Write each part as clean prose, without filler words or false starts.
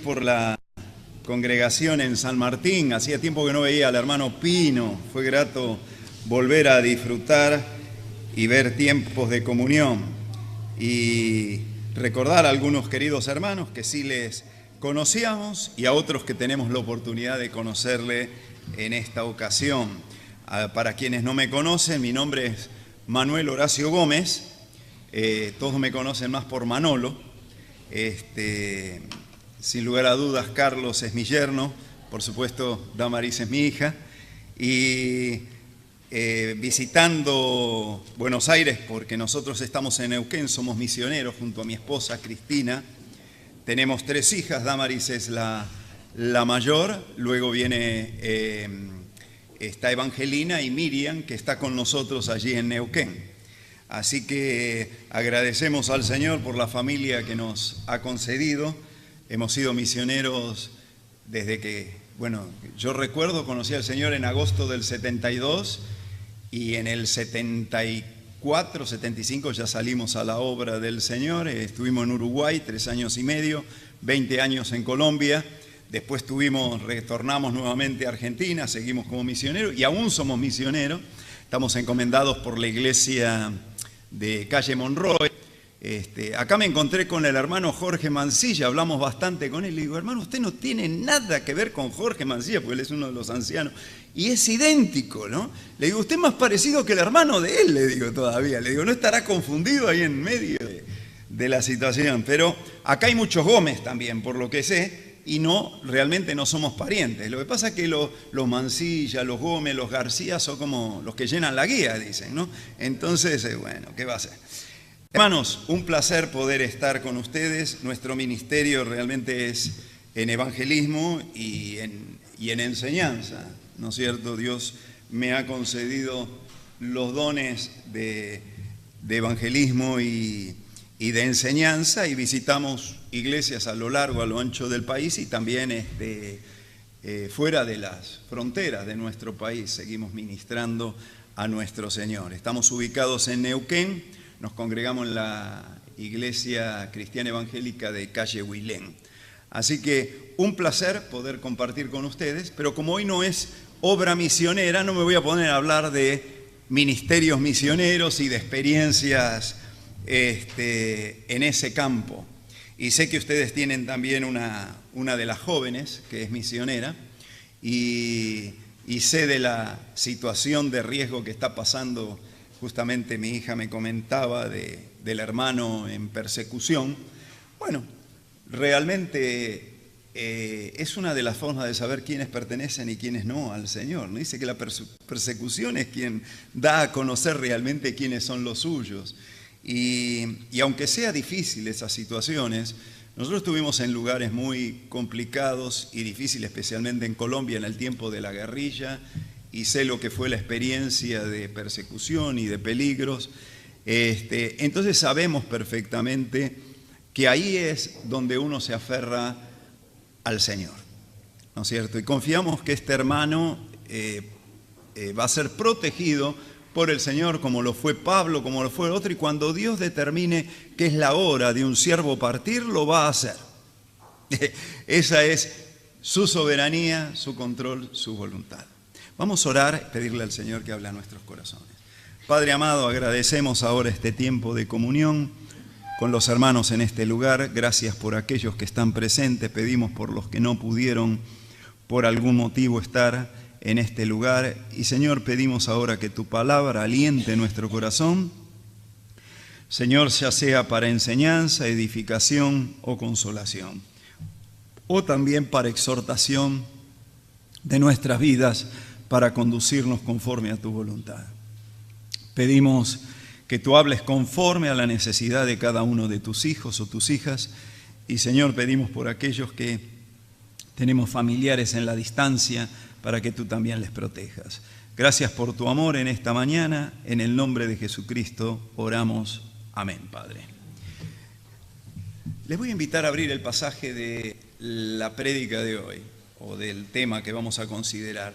por la congregación en San Martín. Hacía tiempo que no veía al hermano Pino. Fue grato volver a disfrutar y ver tiempos de comunión y recordar a algunos queridos hermanos que sí les conocíamos y a otros que tenemos la oportunidad de conocerle en esta ocasión. Para quienes no me conocen, mi nombre es Manuel Horacio Gómez. Todos me conocen más por Manolo. Sin lugar a dudas, Carlos es mi yerno, por supuesto, Damaris es mi hija. Y visitando Buenos Aires, porque nosotros estamos en Neuquén, somos misioneros junto a mi esposa Cristina. Tenemos 3 hijas, Damaris es la mayor, luego viene está Evangelina y Miriam, que está con nosotros allí en Neuquén. Así que agradecemos al Señor por la familia que nos ha concedido. Hemos sido misioneros desde que, yo recuerdo, conocí al Señor en agosto del 72 y en el 74, 75 ya salimos a la obra del Señor. Estuvimos en Uruguay 3 años y medio, 20 años en Colombia. Después retornamos nuevamente a Argentina, seguimos como misioneros y aún somos misioneros. Estamos encomendados por la iglesia de calle Monroe. Acá me encontré con el hermano Jorge Mancilla, hablamos bastante con él. Le digo, hermano, usted no tiene nada que ver con Jorge Mancilla, porque él es uno de los ancianos. Y es idéntico, ¿no? Le digo, usted es más parecido que el hermano de él, le digo todavía. Le digo, no estará confundido ahí en medio de la situación. Pero acá hay muchos Gómez también, por lo que sé. Y realmente no somos parientes. Lo que pasa es que los Mancilla, los Gómez, los García son como los que llenan la guía, dicen, ¿no? Entonces, ¿qué va a ser? Hermanos, un placer poder estar con ustedes. Nuestro ministerio realmente es en evangelismo y en enseñanza, ¿no es cierto? Dios me ha concedido los dones de evangelismo y de enseñanza, y visitamos iglesias a lo largo, a lo ancho del país y también fuera de las fronteras de nuestro país. Seguimos ministrando a nuestro Señor. Estamos ubicados en Neuquén, nos congregamos en la Iglesia Cristiana Evangélica de calle Huilén. Así que un placer poder compartir con ustedes, pero como hoy no es obra misionera, no me voy a poner a hablar de ministerios misioneros y de experiencias en ese campo. Y sé que ustedes tienen también una de las jóvenes que es misionera y sé de la situación de riesgo que está pasando. Justamente mi hija me comentaba del hermano en persecución. Bueno, realmente es una de las formas de saber quiénes pertenecen y quiénes no al Señor, ¿no? Dice que la persecución es quien da a conocer realmente quiénes son los suyos. Y aunque sea difícil esas situaciones, nosotros estuvimos en lugares muy complicados y difíciles, especialmente en Colombia en el tiempo de la guerrilla, y sé lo que fue la experiencia de persecución y de peligros. Entonces sabemos perfectamente que ahí es donde uno se aferra al Señor, ¿no es cierto? Y confiamos que este hermano va a ser protegido por el Señor, como lo fue Pablo, como lo fue otro, y cuando Dios determine que es la hora de un siervo partir, lo va a hacer. Esa es su soberanía, su control, su voluntad. Vamos a orar y pedirle al Señor que hable a nuestros corazones. Padre amado, agradecemos ahora este tiempo de comunión con los hermanos en este lugar. Gracias por aquellos que están presentes. Pedimos por los que no pudieron por algún motivo estar en este lugar. Y Señor, pedimos ahora que tu palabra aliente nuestro corazón. Señor, ya sea para enseñanza, edificación o consolación, o también para exhortación de nuestras vidas, para conducirnos conforme a tu voluntad. Pedimos que tú hables conforme a la necesidad de cada uno de tus hijos o tus hijas. Y Señor, pedimos por aquellos que tenemos familiares en la distancia, para que tú también les protejas. Gracias por tu amor en esta mañana. En el nombre de Jesucristo oramos. Amén, Padre. Les voy a invitar a abrir el pasaje de la prédica de hoy, o del tema que vamos a considerar,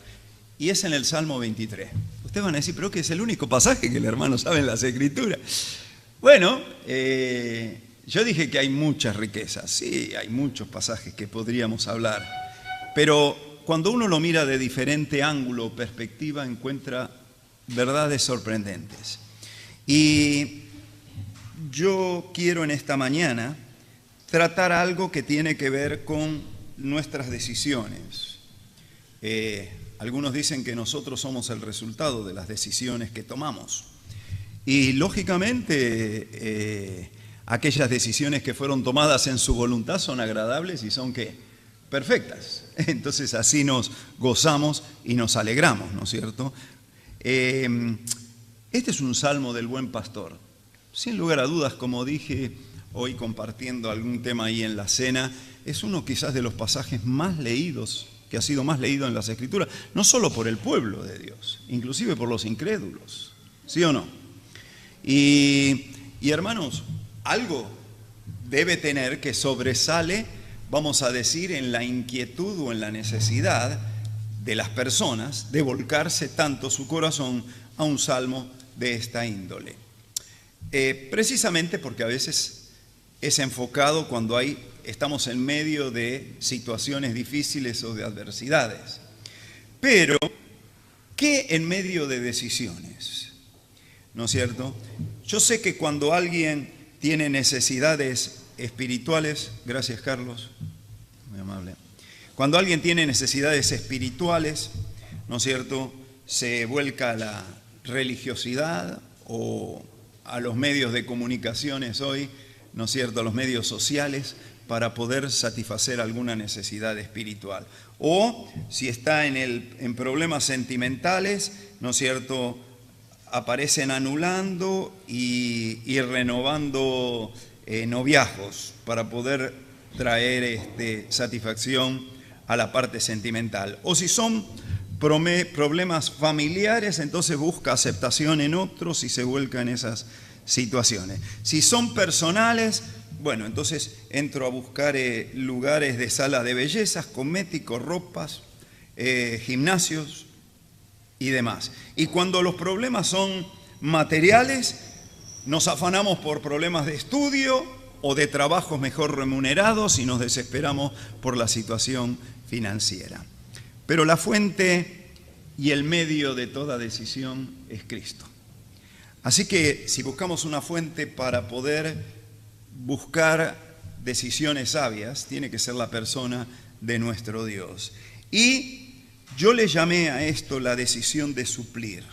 y es en el Salmo 23. Ustedes van a decir, pero que es el único pasaje que el hermano sabe en las Escrituras. Bueno, Yo dije que hay muchas riquezas, sí, hay muchos pasajes que podríamos hablar, pero cuando uno lo mira de diferente ángulo o perspectiva encuentra verdades sorprendentes. Y yo quiero en esta mañana tratar algo que tiene que ver con nuestras decisiones. Algunos dicen que nosotros somos el resultado de las decisiones que tomamos. Y lógicamente aquellas decisiones que fueron tomadas en su voluntad son agradables y son ¿qué? Perfectas. Entonces así nos gozamos y nos alegramos, ¿no es cierto? Este es un salmo del buen pastor. Sin lugar a dudas, como dije hoy compartiendo algún tema ahí en la cena, es uno quizás de los pasajes más leídos, que ha sido más leído en las Escrituras, no solo por el pueblo de Dios, inclusive por los incrédulos, ¿sí o no? Y hermanos, algo debe tener que sobresale, vamos a decir, en la inquietud o en la necesidad de las personas de volcarse tanto su corazón a un salmo de esta índole. Precisamente porque a veces es enfocado cuando estamos en medio de situaciones difíciles o de adversidades. Pero, ¿qué en medio de decisiones? ¿No es cierto? Yo sé que cuando alguien tiene necesidades espirituales, gracias Carlos, muy amable, cuando alguien tiene necesidades espirituales, ¿no es cierto?, se vuelca a la religiosidad o a los medios de comunicaciones hoy, ¿no es cierto?, a los medios sociales para poder satisfacer alguna necesidad espiritual. O si está en problemas sentimentales, ¿no es cierto?, aparecen anulando y renovando noviazgos para poder traer satisfacción a la parte sentimental. O si son problemas familiares, entonces busca aceptación en otros y se vuelca en esas situaciones. Si son personales, bueno, entonces entro a buscar lugares de salas de bellezas, cosméticos, ropas, gimnasios y demás. Y cuando los problemas son materiales, nos afanamos por problemas de estudio o de trabajos mejor remunerados y nos desesperamos por la situación financiera. Pero la fuente y el medio de toda decisión es Cristo. Así que si buscamos una fuente para poder buscar decisiones sabias, tiene que ser la persona de nuestro Dios. Y yo le llamé a esto la decisión de suplir.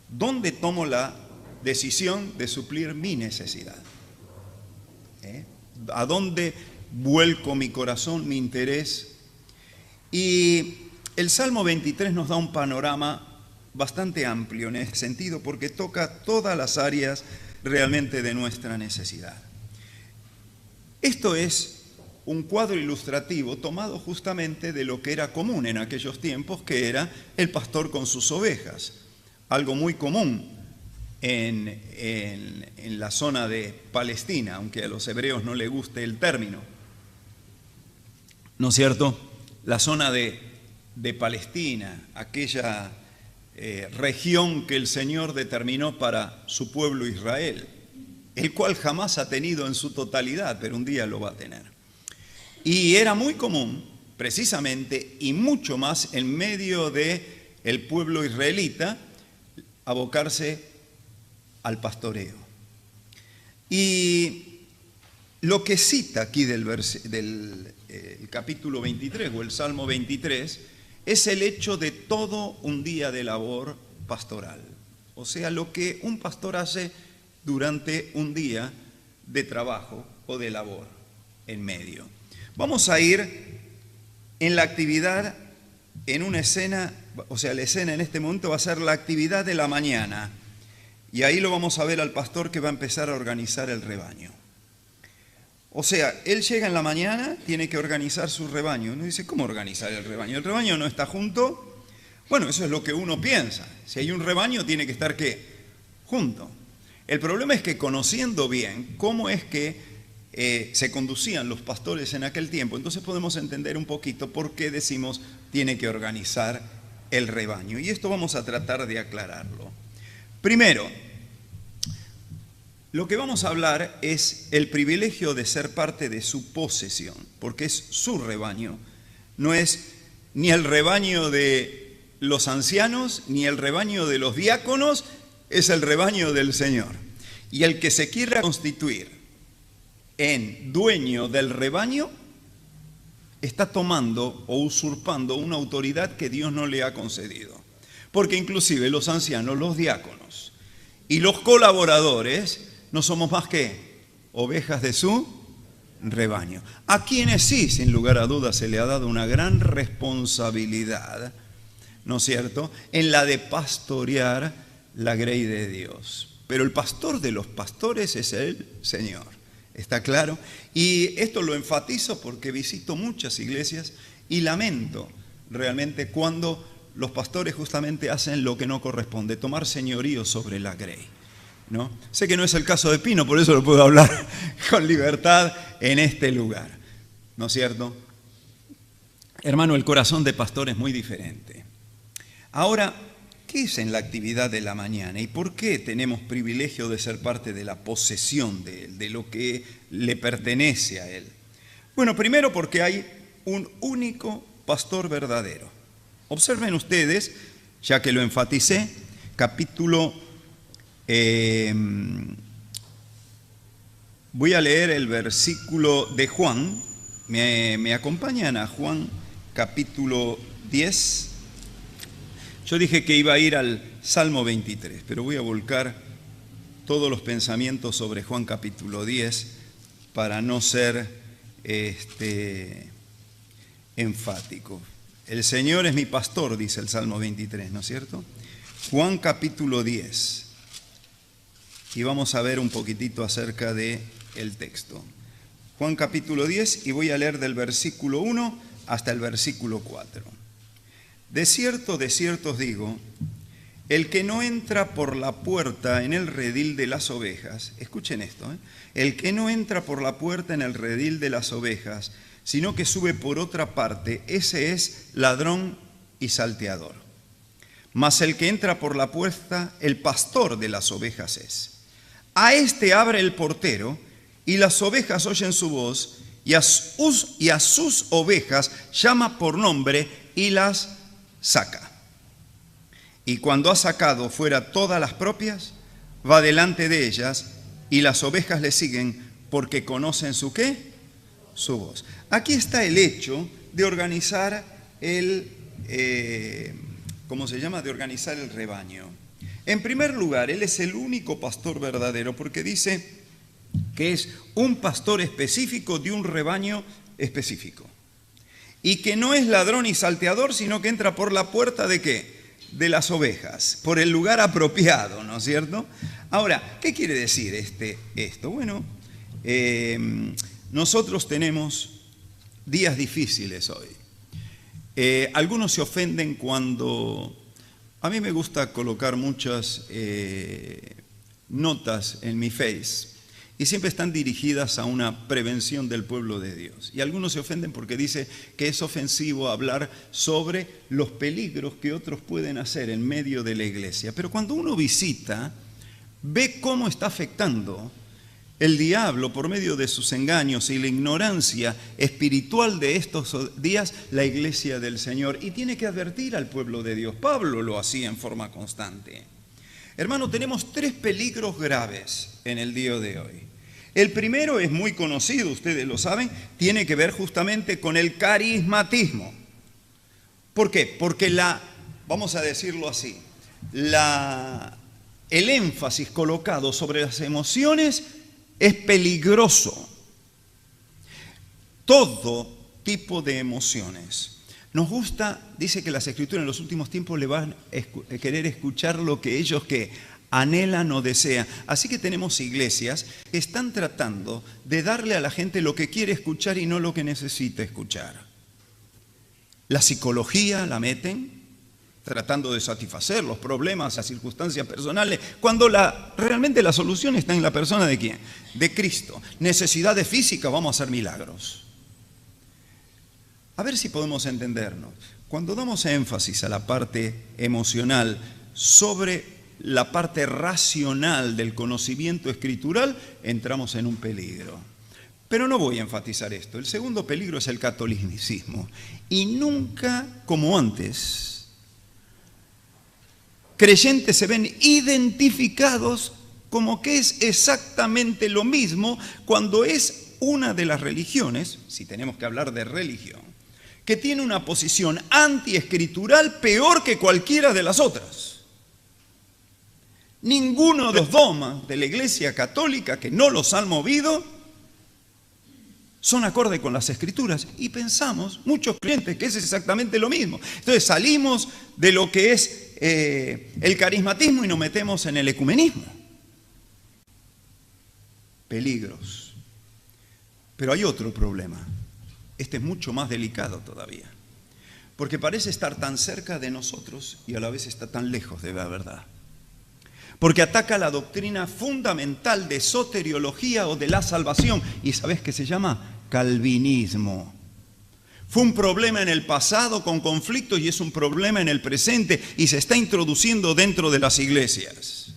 ¿Dónde tomo la decisión de suplir mi necesidad? ¿A dónde vuelco mi corazón, mi interés? Y el Salmo 23 nos da un panorama bastante amplio en ese sentido porque toca todas las áreas realmente de nuestra necesidad. Esto es un cuadro ilustrativo tomado justamente de lo que era común en aquellos tiempos, que era el pastor con sus ovejas, algo muy común en la zona de Palestina, aunque a los hebreos no les guste el término, ¿no es cierto? La zona de Palestina, aquella región que el Señor determinó para su pueblo Israel, el cual jamás ha tenido en su totalidad, pero un día lo va a tener. Y era muy común, precisamente, y mucho más en medio del pueblo israelita, abocarse al pastoreo. Y lo que cita aquí del capítulo 23 o el Salmo 23 es el hecho de todo un día de labor pastoral. O sea, lo que un pastor hace durante un día de trabajo o de labor en medio. Vamos a ir en la actividad, en una escena, o sea, la escena en este momento va a ser la actividad de la mañana. Y ahí lo vamos a ver al pastor que va a empezar a organizar el rebaño. O sea, él llega en la mañana, tiene que organizar su rebaño. Uno dice, ¿cómo organizar el rebaño? ¿El rebaño no está junto? Bueno, eso es lo que uno piensa. Si hay un rebaño, tiene que estar, ¿qué? Junto. El problema es que conociendo bien cómo es que se conducían los pastores en aquel tiempo, entonces podemos entender un poquito por qué decimos tiene que organizar el rebaño. Y esto vamos a tratar de aclararlo. Primero, Lo que vamos a hablar es el privilegio de ser parte de su posesión, porque es su rebaño. No es ni el rebaño de los ancianos, ni el rebaño de los diáconos, es el rebaño del Señor. Y el que se quiera constituir en dueño del rebaño, está tomando o usurpando una autoridad que Dios no le ha concedido. Porque inclusive los ancianos, los diáconos y los colaboradores no somos más que ovejas de su rebaño. A quienes sí, sin lugar a dudas, se le ha dado una gran responsabilidad, ¿no es cierto?, en la de pastorear la grey de Dios. Pero el pastor de los pastores es el Señor, ¿está claro? Y esto lo enfatizo porque visito muchas iglesias y lamento realmente cuando los pastores justamente hacen lo que no corresponde, tomar señorío sobre la grey, ¿no? Sé que no es el caso de Pino, por eso lo puedo hablar con libertad en este lugar, ¿no es cierto? Hermano, el corazón de pastor es muy diferente. Ahora, ¿qué es en la actividad de la mañana y por qué tenemos privilegio de ser parte de la posesión de Él, de lo que le pertenece a Él? Bueno, primero porque hay un único pastor verdadero. Observen ustedes, ya que lo enfaticé, capítulo... voy a leer el versículo de Juan. ¿Me acompañan a Juan capítulo 10? Yo dije que iba a ir al Salmo 23, pero voy a volcar todos los pensamientos sobre Juan capítulo 10 para no ser enfático. El Señor es mi pastor, dice el Salmo 23, ¿no es cierto? Juan capítulo 10. Y vamos a ver un poquitito acerca del texto. Juan capítulo 10 y voy a leer del versículo 1 hasta el versículo 4. De cierto os digo, el que no entra por la puerta en el redil de las ovejas, escuchen esto, el que no entra por la puerta en el redil de las ovejas, sino que sube por otra parte, ese es ladrón y salteador. Mas el que entra por la puerta, el pastor de las ovejas es. A este abre el portero, y las ovejas oyen su voz, y a sus ovejas llama por nombre y las saca. Y cuando ha sacado fuera todas las propias, va delante de ellas, y las ovejas le siguen porque conocen su ¿qué? Su voz. Aquí está el hecho de organizar ¿cómo se llama? De organizar el rebaño. En primer lugar, Él es el único pastor verdadero porque dice que es un pastor específico de un rebaño específico. Y que no es ladrón y salteador, sino que entra por la puerta ¿de qué? De las ovejas, por el lugar apropiado, ¿no es cierto? Ahora, ¿qué quiere decir esto? Bueno, nosotros tenemos días difíciles hoy. Algunos se ofenden cuando... A mí me gusta colocar muchas notas en mi Face y siempre están dirigidas a una prevención del pueblo de Dios. Y algunos se ofenden porque dice que es ofensivo hablar sobre los peligros que otros pueden hacer en medio de la iglesia. Pero cuando uno visita, ve cómo está afectando el diablo por medio de sus engaños y la ignorancia espiritual de estos días la iglesia del Señor. Y tiene que advertir al pueblo de Dios. Pablo lo hacía en forma constante. Hermano, tenemos 3 peligros graves en el día de hoy. El primero es muy conocido, ustedes lo saben, tiene que ver justamente con el carismatismo. ¿Por qué? Porque vamos a decirlo así, el énfasis colocado sobre las emociones es peligroso. Todo tipo de emociones. Nos gusta, dice que las Escrituras en los últimos tiempos le van a querer escuchar lo que ellos que anhelan o desean. Así que tenemos iglesias que están tratando de darle a la gente lo que quiere escuchar y no lo que necesita escuchar. La psicología la meten, tratando de satisfacer los problemas, las circunstancias personales, cuando realmente la solución está en la persona ¿de quién? De Cristo. Necesidades físicas, vamos a hacer milagros. A ver si podemos entendernos. Cuando damos énfasis a la parte emocional sobre la parte racional del conocimiento escritural, entramos en un peligro. Pero no voy a enfatizar esto. El segundo peligro es el catolicismo. Y nunca, como antes, creyentes se ven identificados como que es exactamente lo mismo cuando es una de las religiones, si tenemos que hablar de religión, que tiene una posición antiescritural peor que cualquiera de las otras. Ninguno de los dogmas de la Iglesia Católica que no los han movido son acorde con las Escrituras. Y pensamos, muchos creyentes, que es exactamente lo mismo. Entonces salimos de lo que es el carismatismo y nos metemos en el ecumenismo. Peligros. Pero hay otro problema. Este es mucho más delicado todavía. Porque parece estar tan cerca de nosotros y a la vez está tan lejos de la verdad. Porque ataca la doctrina fundamental de soteriología o de la salvación. ¿Y sabés qué se llama? Calvinismo. Fue un problema en el pasado con conflictos y es un problema en el presente y se está introduciendo dentro de las iglesias.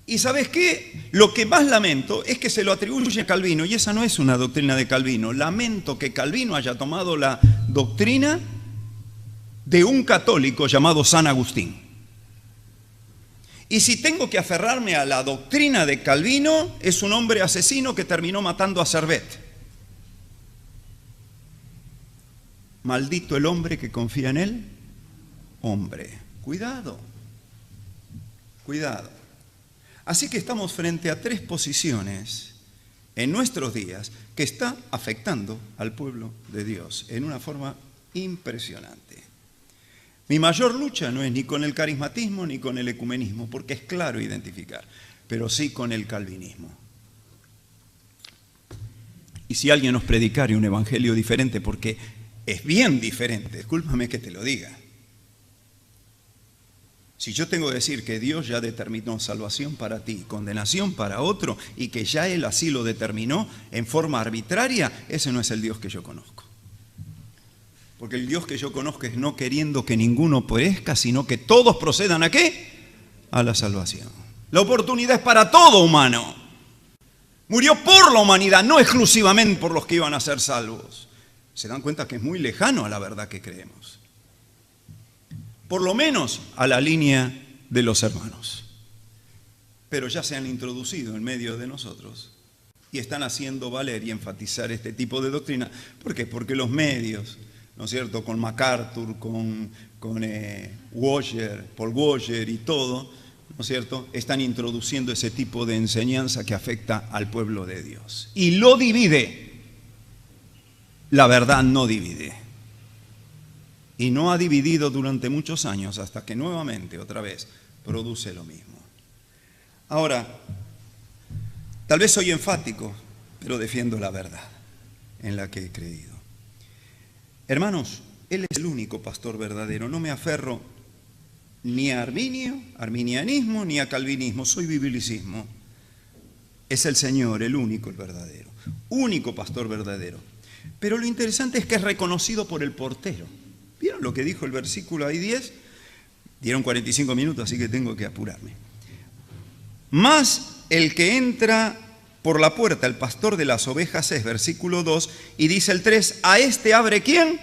¿Y sabés qué? Lo que más lamento es que se lo atribuye a Calvino y esa no es una doctrina de Calvino. Lamento que Calvino haya tomado la doctrina de un católico llamado San Agustín. Y si tengo que aferrarme a la doctrina de Calvino, es un hombre asesino que terminó matando a Servet. Maldito el hombre que confía en él. Hombre, cuidado, cuidado. Así que estamos frente a tres posiciones en nuestros días que está afectando al pueblo de Dios en una forma impresionante. Mi mayor lucha no es ni con el carismatismo ni con el ecumenismo, porque es claro identificar, pero sí con el calvinismo. Y si alguien nos predicara un evangelio diferente, porque es bien diferente, discúlpame que te lo diga. Si yo tengo que decir que Dios ya determinó salvación para ti, condenación para otro, y que ya Él así lo determinó en forma arbitraria, ese no es el Dios que yo conozco. Porque el Dios que yo conozco es no queriendo que ninguno perezca, sino que todos procedan ¿a qué? A la salvación. La oportunidad es para todo humano. Murió por la humanidad, no exclusivamente por los que iban a ser salvos. Se dan cuenta que es muy lejano a la verdad que creemos. Por lo menos a la línea de los hermanos. Pero ya se han introducido en medio de nosotros y están haciendo valer y enfatizar este tipo de doctrina. ¿Por qué? Porque los medios, ¿no es cierto?, con MacArthur, con Washer, Paul Washer y todo, ¿no es cierto?, están introduciendo ese tipo de enseñanza que afecta al pueblo de Dios. Y lo divide. La verdad no divide. Y no ha dividido durante muchos años hasta que nuevamente, otra vez, produce lo mismo. Ahora, tal vez soy enfático, pero defiendo la verdad en la que he creído. Hermanos, Él es el único pastor verdadero. No me aferro ni a arminianismo, ni a calvinismo. Soy biblicismo. Es el Señor, el único, el verdadero. Único pastor verdadero. Pero lo interesante es que es reconocido por el portero. ¿Vieron lo que dijo el versículo ahí 10? Dieron 45 minutos, así que tengo que apurarme. Más el que entra por la puerta, el pastor de las ovejas es, versículo 2, y dice el 3, ¿a este abre quién?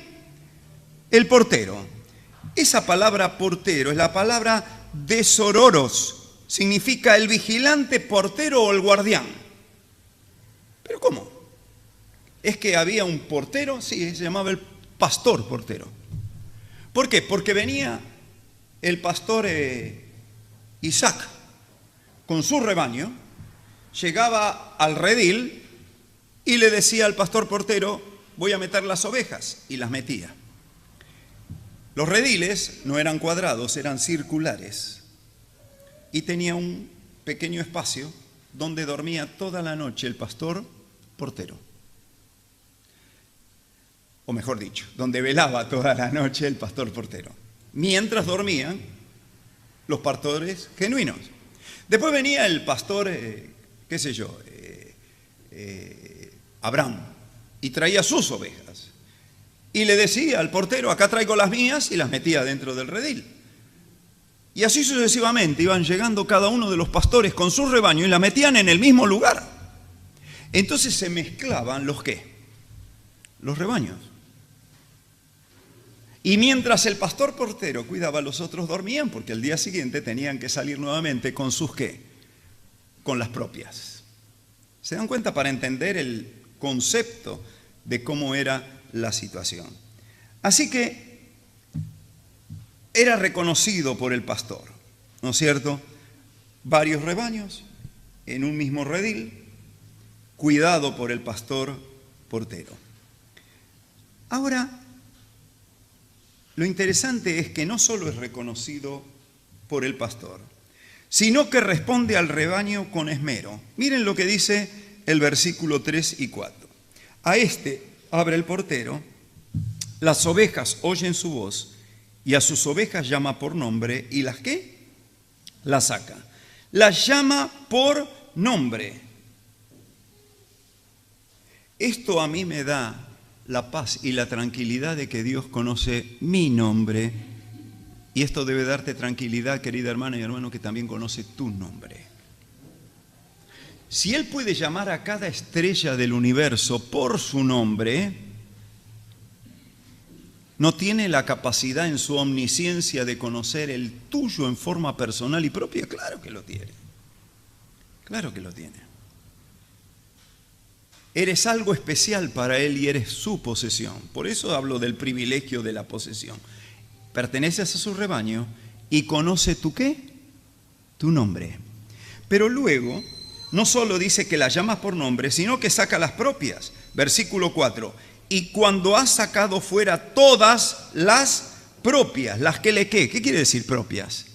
El portero. Esa palabra portero es la palabra desororos, significa el vigilante, portero o el guardián. ¿Pero cómo? ¿Es que había un portero? Sí, se llamaba el pastor portero. ¿Por qué? Porque venía el pastor Isaac con su rebaño, llegaba al redil y le decía al pastor portero, voy a meter las ovejas, y las metía. Los rediles no eran cuadrados, eran circulares, y tenía un pequeño espacio donde dormía toda la noche el pastor portero. O mejor dicho, donde velaba toda la noche el pastor portero, mientras dormían los pastores genuinos. Después venía el pastor, Abraham, y traía sus ovejas. Y le decía al portero, acá traigo las mías, y las metía dentro del redil. Y así sucesivamente iban llegando cada uno de los pastores con su rebaño y la metían en el mismo lugar. Entonces se mezclaban los ¿qué? Los rebaños. Y mientras el pastor portero cuidaba, los otros dormían, porque el día siguiente tenían que salir nuevamente con sus ¿qué? Con las propias. ¿Se dan cuenta? Para entender el concepto de cómo era la situación. Así que era reconocido por el pastor, ¿no es cierto? Varios rebaños en un mismo redil, cuidado por el pastor portero. Ahora, lo interesante es que no solo es reconocido por el pastor, sino que responde al rebaño con esmero. Miren lo que dice el versículo 3 y 4. A este abre el portero, las ovejas oyen su voz, y a sus ovejas llama por nombre, ¿y las qué? Las saca. Las llama por nombre. Esto a mí me da la paz y la tranquilidad de que Dios conoce mi nombre, y esto debe darte tranquilidad, querida hermana y hermano, que también conoce tu nombre. Si Él puede llamar a cada estrella del universo por su nombre, ¿no tiene la capacidad en su omnisciencia de conocer el tuyo en forma personal y propia? Claro que lo tiene. Claro que lo tiene. Eres algo especial para Él y eres su posesión. Por eso hablo del privilegio de la posesión. Perteneces a su rebaño y conoce tu ¿qué? Tu nombre. Pero luego, no solo dice que la llamas por nombre, sino que saca las propias. Versículo 4. Y cuando has sacado fuera todas las propias, las que le ¿qué? ¿Qué quiere decir propias?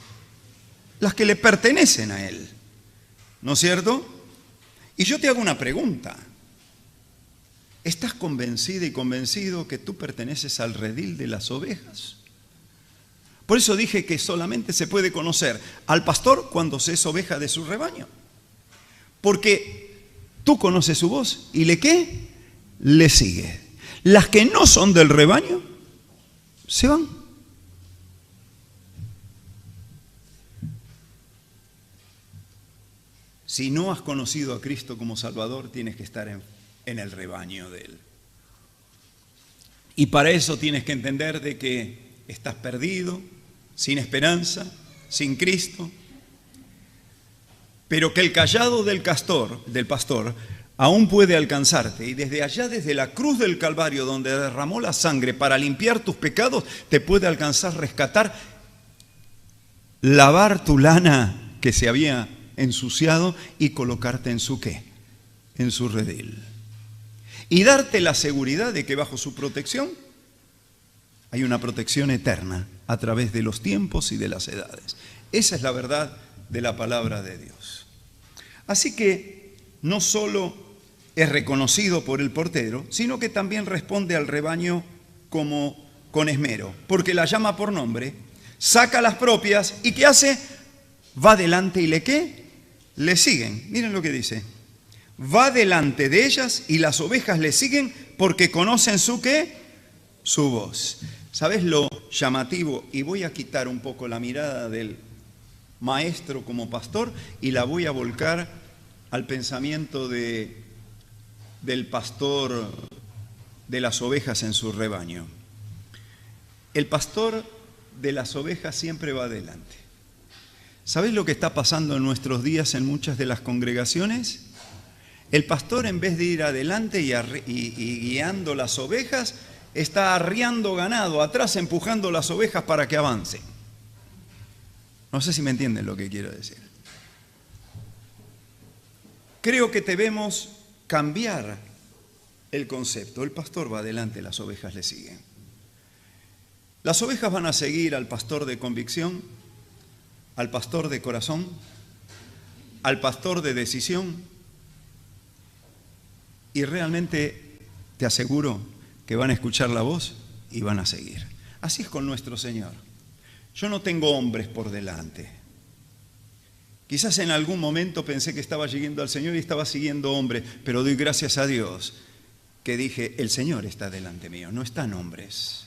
Las que le pertenecen a Él, ¿no es cierto? Y yo te hago una pregunta. ¿Estás convencida y convencido que tú perteneces al redil de las ovejas? Por eso dije que solamente se puede conocer al pastor cuando se es oveja de su rebaño. Porque tú conoces su voz y ¿le qué? Le sigue. Las que no son del rebaño se van. Si no has conocido a Cristo como Salvador, tienes que estar en el rebaño de Él. Y para eso tienes que entender de que estás perdido, sin esperanza, sin Cristo, pero que el cayado del pastor, aún puede alcanzarte, y desde allá, desde la cruz del Calvario, donde derramó la sangre para limpiar tus pecados, te puede alcanzar, rescatar, lavar tu lana que se había ensuciado y colocarte en su ¿qué? En su redil. Y darte la seguridad de que bajo su protección hay una protección eterna a través de los tiempos y de las edades. Esa es la verdad de la palabra de Dios. Así que no solo es reconocido por el portero, sino que también responde al rebaño como con esmero, porque la llama por nombre, saca las propias y ¿qué hace? Va delante y ¿le qué? Le siguen. Miren lo que dice. Va delante de ellas y las ovejas le siguen porque conocen su ¿qué? Su voz. ¿Sabes lo llamativo? Y voy a quitar un poco la mirada del maestro como pastor y la voy a volcar al pensamiento del pastor de las ovejas en su rebaño. El pastor de las ovejas siempre va adelante. ¿Sabes lo que está pasando en nuestros días en muchas de las congregaciones? El pastor, en vez de ir adelante y guiando las ovejas, está arriando ganado atrás, empujando las ovejas para que avancen. No sé si me entienden lo que quiero decir. Creo que debemos cambiar el concepto. El pastor va adelante, las ovejas le siguen. Las ovejas van a seguir al pastor de convicción, al pastor de corazón, al pastor de decisión, y realmente te aseguro que van a escuchar la voz y van a seguir. Así es con nuestro Señor. Yo no tengo hombres por delante. Quizás en algún momento pensé que estaba siguiendo al Señor y estaba siguiendo hombres, pero doy gracias a Dios que dije, el Señor está delante mío, no están hombres.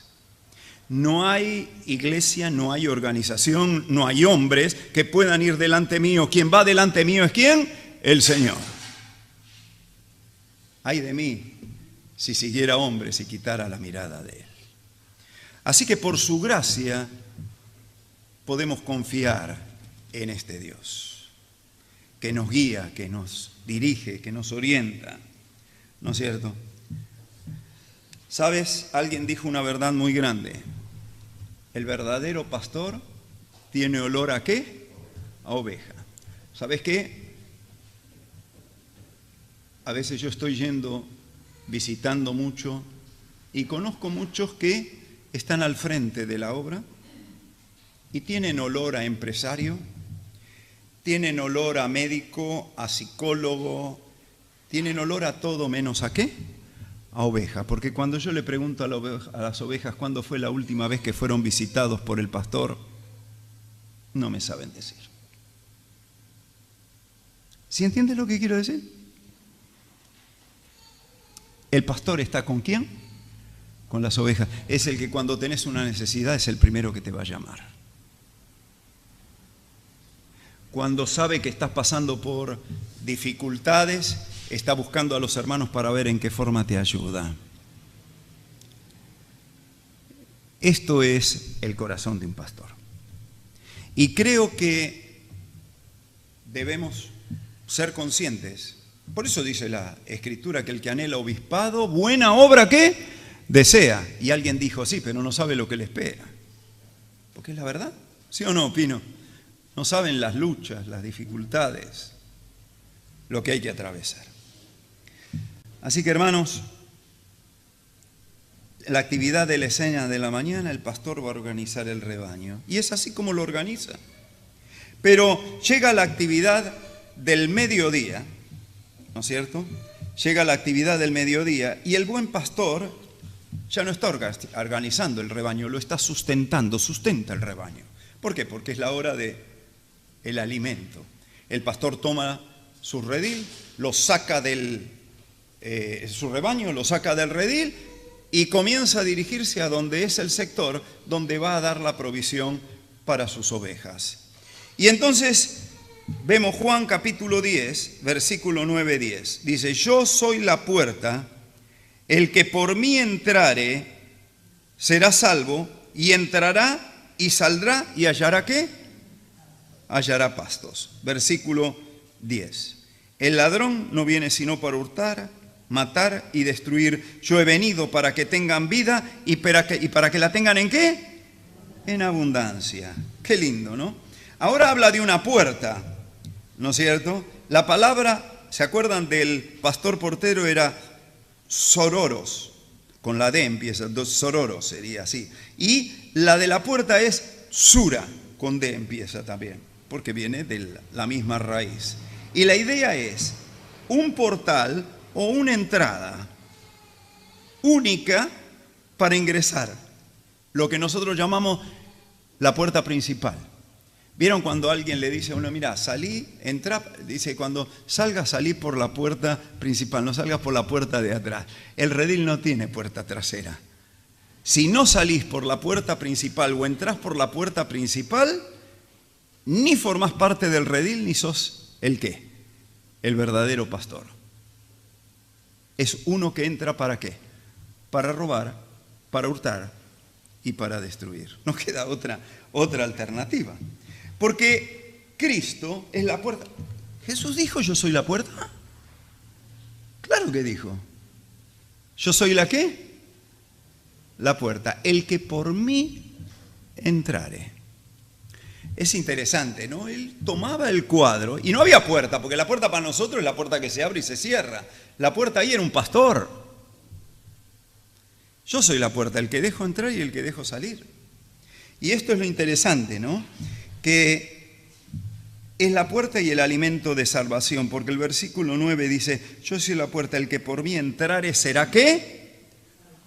No hay iglesia, no hay organización, no hay hombres que puedan ir delante mío. Quien va delante mío es ¿quién? El Señor. Ay de mí si siguiera hombres y quitara la mirada de Él. Así que por su gracia podemos confiar en este Dios, que nos guía, que nos dirige, que nos orienta. ¿No es cierto? ¿Sabes? Alguien dijo una verdad muy grande. El verdadero pastor tiene olor ¿a qué? A oveja. ¿Sabes qué? A veces yo estoy visitando mucho y conozco muchos que están al frente de la obra y tienen olor a empresario, tienen olor a médico, a psicólogo, tienen olor a todo menos ¿a qué? A oveja. Porque cuando yo le pregunto a las ovejas cuándo fue la última vez que fueron visitados por el pastor, no me saben decir. ¿Sí entiendes lo que quiero decir? El pastor está ¿con quién? Con las ovejas. Es el que cuando tenés una necesidad es el primero que te va a llamar. Cuando sabe que estás pasando por dificultades, está buscando a los hermanos para ver en qué forma te ayuda. Esto es el corazón de un pastor. Y creo que debemos ser conscientes. Por eso dice la Escritura que el que anhela obispado, buena obra ¿qué? Desea. Y alguien dijo, sí, pero no sabe lo que le espera. Porque es la verdad. ¿Sí o no, Pino? No saben las luchas, las dificultades, lo que hay que atravesar. Así que, hermanos, la actividad de la escena de la mañana, el pastor va a organizar el rebaño. Y es así como lo organiza. Pero llega la actividad del mediodía, ¿no es cierto? Llega la actividad del mediodía y el buen pastor ya no está organizando el rebaño, lo está sustentando, sustenta el rebaño. ¿Por qué? Porque es la hora del alimento. El pastor toma su redil, lo saca su rebaño, lo saca del redil y comienza a dirigirse a donde es el sector donde va a dar la provisión para sus ovejas. Y entonces vemos Juan capítulo 10, versículo 9-10. Dice, yo soy la puerta, el que por mí entrare será salvo, y entrará y saldrá y hallará ¿qué? Hallará pastos. Versículo 10. El ladrón no viene sino para hurtar, matar y destruir. Yo he venido para que tengan vida y para que la tengan ¿en qué? En abundancia. Qué lindo, ¿no? Ahora habla de una puerta, ¿no es cierto? La palabra, ¿se acuerdan del pastor portero? Era sororos, con la D empieza, sororos sería así. Y la de la puerta es sura, con D empieza también, porque viene de la misma raíz. Y la idea es un portal o una entrada única para ingresar, lo que nosotros llamamos la puerta principal. ¿Vieron cuando alguien le dice a uno, mira, salí, entra, dice, cuando salgas, salí por la puerta principal, no salgas por la puerta de atrás? El redil no tiene puerta trasera. Si no salís por la puerta principal o entrás por la puerta principal, ni formás parte del redil, ni sos ¿el qué? El verdadero pastor. Es uno que entra ¿para qué? Para robar, para hurtar y para destruir. No queda otra alternativa. Porque Cristo es la puerta. ¿Jesús dijo yo soy la puerta? Claro que dijo. ¿Yo soy la qué? La puerta. El que por mí entrare. Es interesante, ¿no? Él tomaba el cuadro y no había puerta, porque la puerta para nosotros es la puerta que se abre y se cierra. La puerta ahí era un pastor. Yo soy la puerta, el que dejo entrar y el que dejo salir. Y esto es lo interesante, ¿no? Que es la puerta y el alimento de salvación, porque el versículo 9 dice, yo soy la puerta, el que por mí entrare será ¿qué?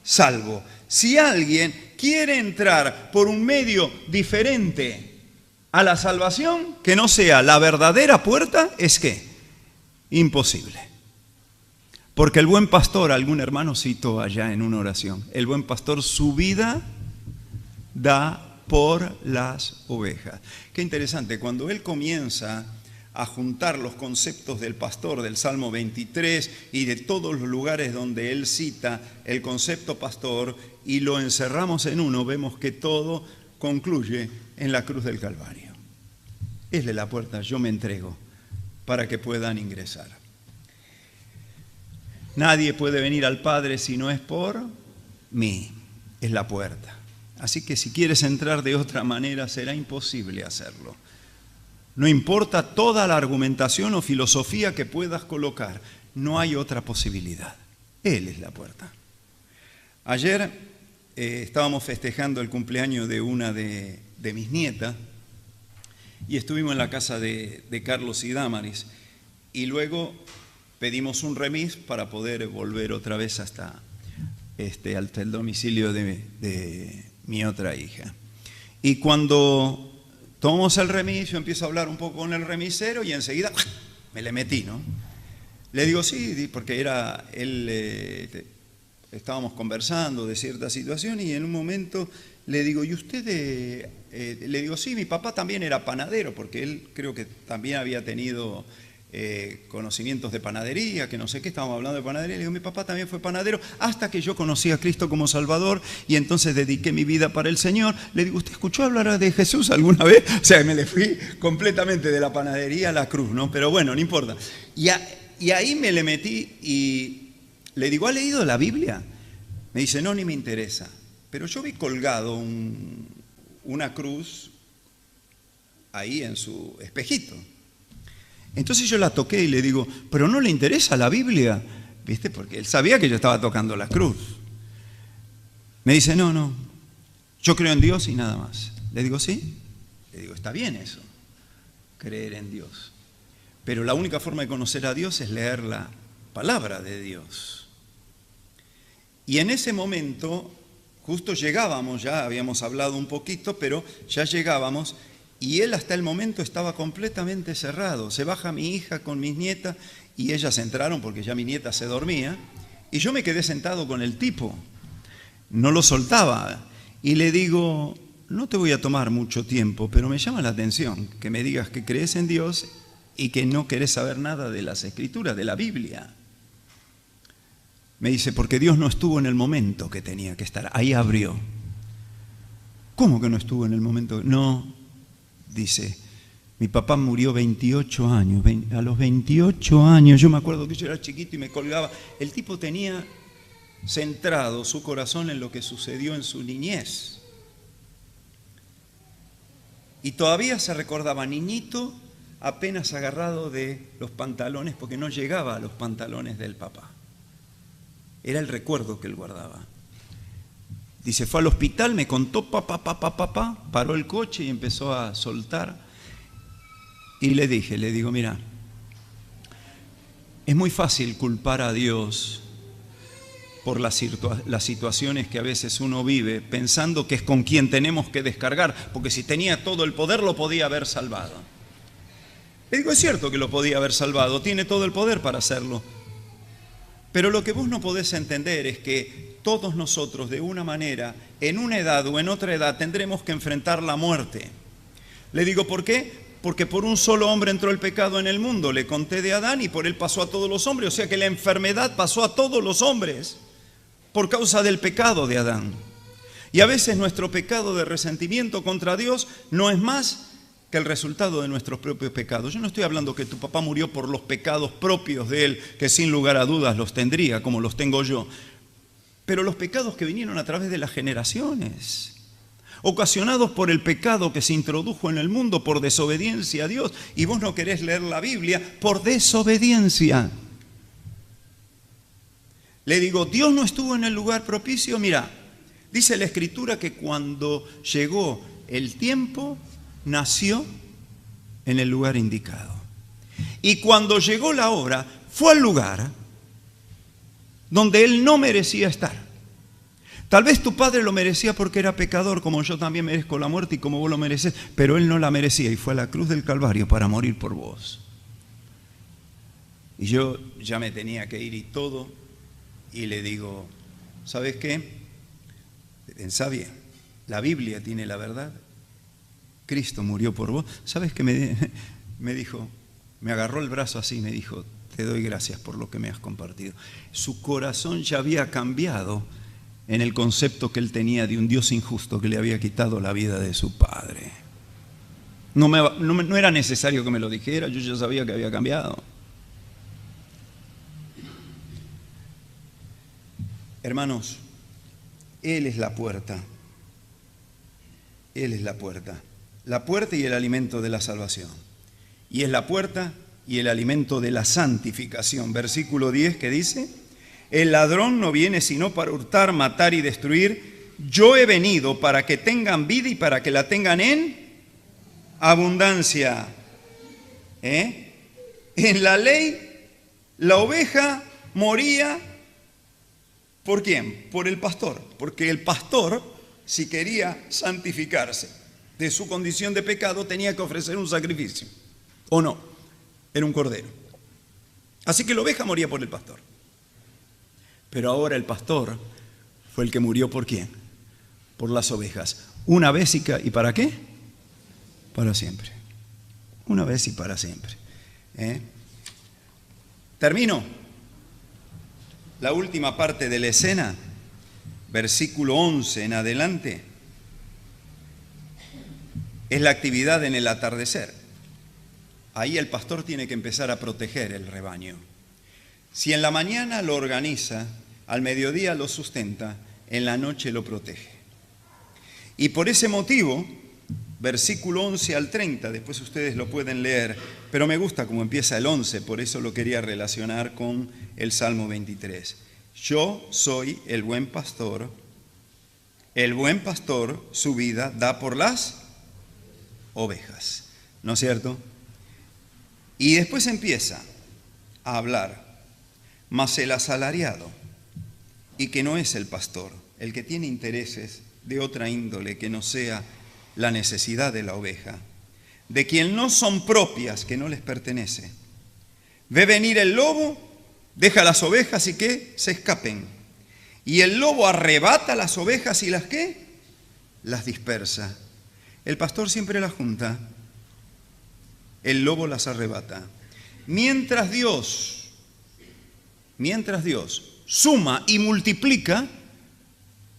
Salvo. Si alguien quiere entrar por un medio diferente a la salvación, que no sea la verdadera puerta, es ¿qué? Imposible. Porque el buen pastor, algún hermano citó allá en una oración, el buen pastor su vida da por las ovejas. Qué interesante, cuando él comienza a juntar los conceptos del pastor del Salmo 23 y de todos los lugares donde él cita el concepto pastor y lo encerramos en uno, vemos que todo concluye en la cruz del Calvario. Es de la puerta, yo me entrego para que puedan ingresar. Nadie puede venir al Padre si no es por mí, es la puerta. Así que si quieres entrar de otra manera será imposible hacerlo. No importa toda la argumentación o filosofía que puedas colocar, no hay otra posibilidad. Él es la puerta. Ayer estábamos festejando el cumpleaños de una de mis nietas y estuvimos en la casa de Carlos y Damaris y luego pedimos un remis para poder volver otra vez hasta el domicilio de mi otra hija. Y cuando tomamos el remis, yo empiezo a hablar un poco con el remisero y enseguida me le metí, ¿no? Le digo sí, porque estábamos conversando de cierta situación y en un momento le digo, ¿y usted? Le digo, sí, mi papá también era panadero, porque él creo que también había tenido conocimientos de panadería, que no sé qué, estábamos hablando de panadería, le digo, mi papá también fue panadero, hasta que yo conocí a Cristo como Salvador y entonces dediqué mi vida para el Señor. Le digo, ¿usted escuchó hablar de Jesús alguna vez? O sea, me le fui completamente de la panadería a la cruz, ¿no? Pero bueno, no importa. Y ahí me le metí y le digo, ¿ha leído la Biblia? Me dice, no, ni me interesa. Pero yo vi colgado una cruz ahí en su espejito. Entonces yo la toqué y le digo, ¿pero no le interesa la Biblia? ¿Viste? Porque él sabía que yo estaba tocando la cruz. Me dice, no, yo creo en Dios y nada más. Le digo, ¿sí? Le digo, está bien eso, creer en Dios. Pero la única forma de conocer a Dios es leer la palabra de Dios. Y en ese momento, justo llegábamos, ya habíamos hablado un poquito, pero ya llegábamos. Y él hasta el momento estaba completamente cerrado. Se baja mi hija con mis nietas y ellas entraron porque ya mi nieta se dormía. Y yo me quedé sentado con el tipo. No lo soltaba. Y le digo, no te voy a tomar mucho tiempo, pero me llama la atención que me digas que crees en Dios y que no querés saber nada de las Escrituras, de la Biblia. Me dice, porque Dios no estuvo en el momento que tenía que estar. Ahí abrió. ¿Cómo que no estuvo en el momento? No. Dice, mi papá murió 28 años, a los 28 años, yo me acuerdo que yo era chiquito y me colgaba, el tipo tenía centrado su corazón en lo que sucedió en su niñez. Y todavía se recordaba, niñito, apenas agarrado de los pantalones, porque no llegaba a los pantalones del papá. Era el recuerdo que él guardaba. Dice, fue al hospital, me contó, paró el coche y empezó a soltar. Y le digo, mira, es muy fácil culpar a Dios por las situaciones que a veces uno vive, pensando que es con quien tenemos que descargar, porque si tenía todo el poder lo podía haber salvado. Le digo, es cierto que lo podía haber salvado, tiene todo el poder para hacerlo. Pero lo que vos no podés entender es que todos nosotros, de una manera, en una edad o en otra edad, tendremos que enfrentar la muerte. Le digo, ¿por qué? Porque por un solo hombre entró el pecado en el mundo. Le conté de Adán y por él pasó a todos los hombres. O sea que la enfermedad pasó a todos los hombres por causa del pecado de Adán. Y a veces nuestro pecado de resentimiento contra Dios no es más que el resultado de nuestros propios pecados. Yo no estoy hablando que tu papá murió por los pecados propios de él, que sin lugar a dudas los tendría, como los tengo yo. Pero los pecados que vinieron a través de las generaciones, ocasionados por el pecado que se introdujo en el mundo por desobediencia a Dios, y vos no querés leer la Biblia por desobediencia. Le digo, Dios no estuvo en el lugar propicio. Mira, dice la Escritura que cuando llegó el tiempo, nació en el lugar indicado. Y cuando llegó la hora, fue al lugar donde él no merecía estar. Tal vez tu padre lo merecía porque era pecador, como yo también merezco la muerte y como vos lo mereces, pero él no la merecía y fue a la cruz del Calvario para morir por vos. Y yo ya me tenía que ir y todo, y le digo, ¿sabes qué? Pensá bien, La Biblia tiene la verdad. Cristo murió por vos. ¿Sabes qué me dijo? Me agarró el brazo así y me dijo, te doy gracias por lo que me has compartido. Su corazón ya había cambiado en el concepto que él tenía de un Dios injusto que le había quitado la vida de su padre. No era necesario que me lo dijera, yo ya sabía que había cambiado. Hermanos, Él es la puerta. Él es la puerta. La puerta y el alimento de la salvación. Y es la puerta y el alimento de la santificación. Versículo 10 que dice, el ladrón no viene sino para hurtar, matar y destruir. Yo he venido para que tengan vida y para que la tengan en abundancia. En la ley, la oveja moría, ¿por quién? Por el pastor. Porque el pastor, si quería santificarse de su condición de pecado, tenía que ofrecer un sacrificio. ¿O no? Era un cordero. Así que la oveja moría por el pastor. Pero ahora el pastor fue el que murió ¿por quién? Por las ovejas. Una vez y ¿para qué? Para siempre. Una vez y para siempre. Termino. La última parte de la escena, versículo 11 en adelante, es la actividad en el atardecer. Ahí el pastor tiene que empezar a proteger el rebaño. Si en la mañana lo organiza, al mediodía lo sustenta, en la noche lo protege. Y por ese motivo, versículo 11 al 30, después ustedes lo pueden leer, pero me gusta cómo empieza el 11, por eso lo quería relacionar con el Salmo 23. Yo soy el buen pastor su vida da por las ovejas, ¿no es cierto? Y después empieza a hablar, mas el asalariado, y que no es el pastor, el que tiene intereses de otra índole que no sea la necesidad de la oveja, de quien no son propias, que no les pertenece. Ve venir el lobo, deja las ovejas y que se escapen. Y el lobo arrebata las ovejas y las ¿qué? Las dispersa. El pastor siempre las junta, el lobo las arrebata. Mientras Dios suma y multiplica,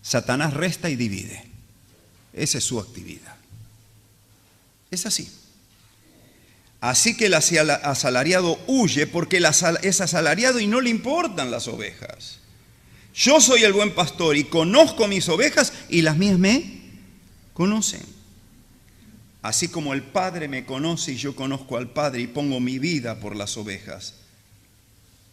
Satanás resta y divide. Esa es su actividad. Es así. Así que el asalariado huye porque es asalariado y no le importan las ovejas. Yo soy el buen pastor y conozco mis ovejas y las mías me conocen. Así como el Padre me conoce y yo conozco al Padre y pongo mi vida por las ovejas.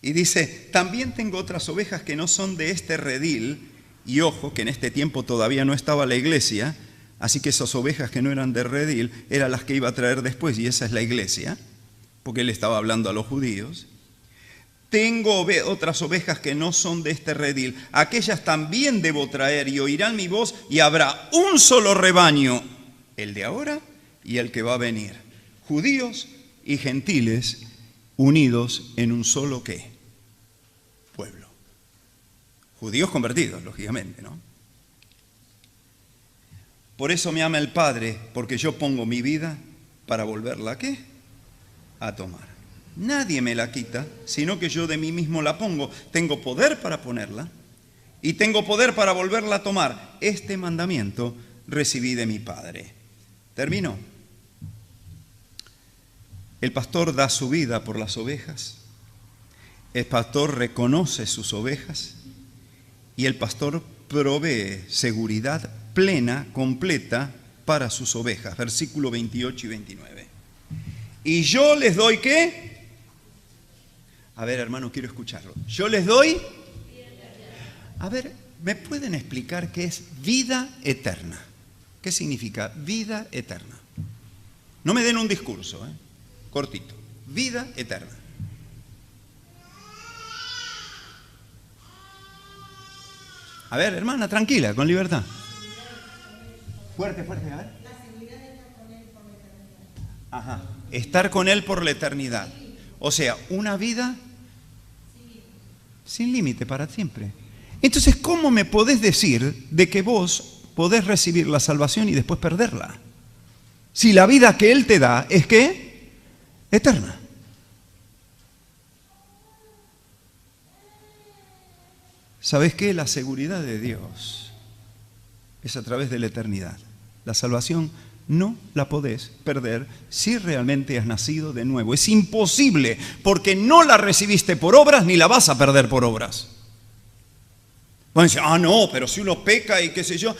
Y dice, también tengo otras ovejas que no son de este redil. Y ojo, que en este tiempo todavía no estaba la iglesia, así que esas ovejas que no eran de redil eran las que iba a traer después, y esa es la iglesia, porque él estaba hablando a los judíos. Tengo otras ovejas que no son de este redil, aquellas también debo traer y oirán mi voz y habrá un solo rebaño, el de ahora y el que va a venir, judíos y gentiles unidos en un solo ¿qué? Pueblo. Judíos convertidos, lógicamente, ¿no? Por eso me ama el Padre, porque yo pongo mi vida para volverla ¿a qué? A tomar. Nadie me la quita, sino que yo de mí mismo la pongo. Tengo poder para ponerla y tengo poder para volverla a tomar. Este mandamiento recibí de mi Padre. Termino. El pastor da su vida por las ovejas. El pastor reconoce sus ovejas. Y el pastor provee seguridad plena, completa para sus ovejas. Versículo 28 y 29. Y yo les doy ¿qué? A ver, hermano, quiero escucharlo. Yo les doy. A ver, ¿me pueden explicar qué es vida eterna? ¿Qué significa vida eterna? No me den un discurso, cortito. Vida eterna. A ver, hermana, tranquila, con libertad. Fuerte, fuerte, a ver. La seguridad de estar con Él por la eternidad. Ajá, estar con Él por la eternidad. O sea, una vida sin límite para siempre. Entonces, ¿cómo me podés decir de que vos podés recibir la salvación y después perderla. Si la vida que Él te da es ¿qué? Eterna. ¿Sabes qué? La seguridad de Dios es a través de la eternidad. La salvación no la podés perder si realmente has nacido de nuevo. Es imposible, porque no la recibiste por obras ni la vas a perder por obras. Van a decir, no, pero si uno peca y qué sé yo.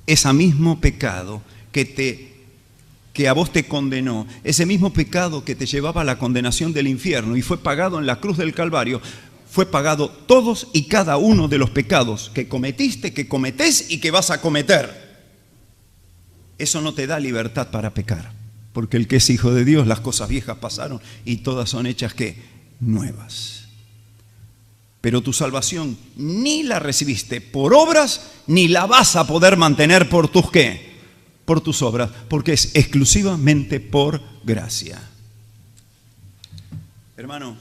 Ese mismo pecado que a vos te condenó, ese mismo pecado que te llevaba a la condenación del infierno y fue pagado en la cruz del Calvario, fue pagado todos y cada uno de los pecados que cometiste, que cometés y que vas a cometer. Eso no te da libertad para pecar, porque el que es hijo de Dios, las cosas viejas pasaron y todas son hechas ¿qué? Nuevas. Pero tu salvación ni la recibiste por obras, ni la vas a poder mantener por tus ¿qué? Por tus obras, porque es exclusivamente por gracia. Hermano,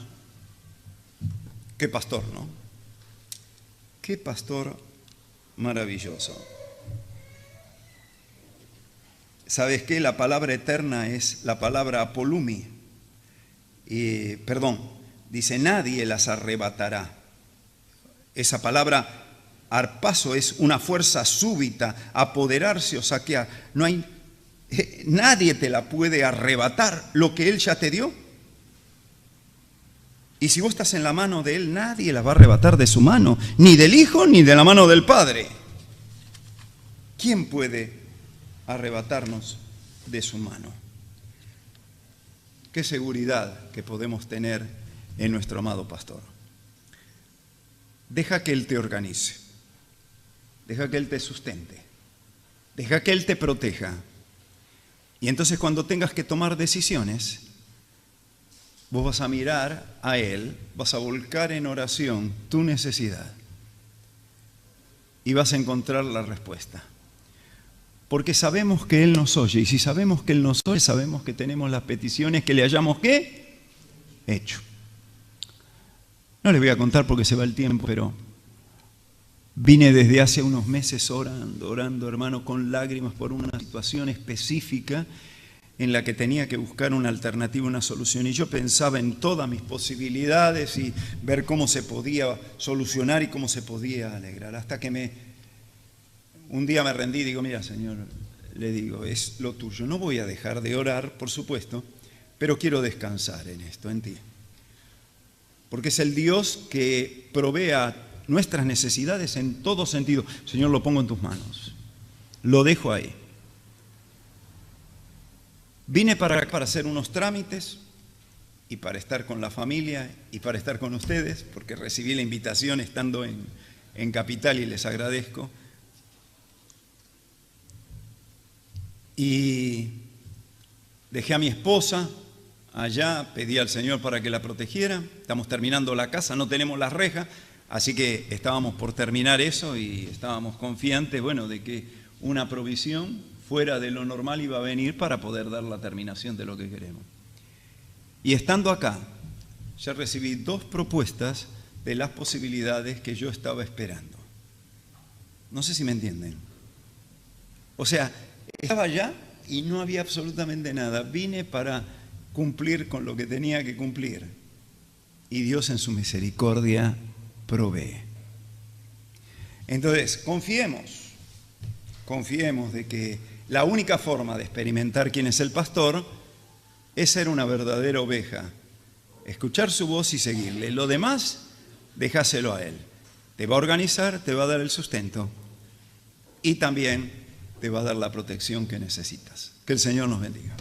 qué pastor, ¿no? Qué pastor maravilloso. ¿Sabes qué? La palabra eterna es la palabra apolumi. Dice, nadie las arrebatará. Esa palabra arpazo es una fuerza súbita, apoderarse o saquear. Nadie te la puede arrebatar, lo que Él ya te dio. Y si vos estás en la mano de Él, nadie la va a arrebatar de su mano, ni del Hijo ni de la mano del Padre. ¿Quién puede arrebatarnos de su mano? Qué seguridad que podemos tener en nuestro amado pastor. Deja que Él te organice, deja que Él te sustente, deja que Él te proteja. Y entonces cuando tengas que tomar decisiones, vos vas a mirar a Él, vas a volcar en oración tu necesidad y vas a encontrar la respuesta. Porque sabemos que Él nos oye, y si sabemos que Él nos oye, sabemos que tenemos las peticiones que le hayamos ¿qué? Hecho. No les voy a contar porque se va el tiempo, pero vine desde hace unos meses orando, hermano, con lágrimas por una situación específica en la que tenía que buscar una alternativa, una solución. Y yo pensaba en todas mis posibilidades y ver cómo se podía solucionar y cómo se podía alegrar. Hasta que un día me rendí y digo, mira, Señor, le digo, es lo tuyo. No voy a dejar de orar, por supuesto, pero quiero descansar en esto, en ti. Porque es el Dios que provea nuestras necesidades en todo sentido. Señor, lo pongo en tus manos. Lo dejo ahí. Vine para hacer unos trámites y para estar con la familia y para estar con ustedes, porque recibí la invitación estando en Capital y les agradezco. Y dejé a mi esposa allá, pedí al Señor para que la protegiera. Estamos terminando la casa, no tenemos las rejas, así que estábamos por terminar eso y estábamos confiantes, de que una provisión fuera de lo normal iba a venir para poder dar la terminación de lo que queremos. Y estando acá, ya recibí 2 propuestas de las posibilidades que yo estaba esperando. No sé si me entienden. O sea, estaba allá y no había absolutamente nada. Vine para cumplir con lo que tenía que cumplir. Y Dios en su misericordia provee. Entonces, confiemos de que la única forma de experimentar quién es el pastor es ser una verdadera oveja, escuchar su voz y seguirle. Lo demás, dejáselo a Él. Te va a organizar, te va a dar el sustento y también te va a dar la protección que necesitas. Que el Señor nos bendiga.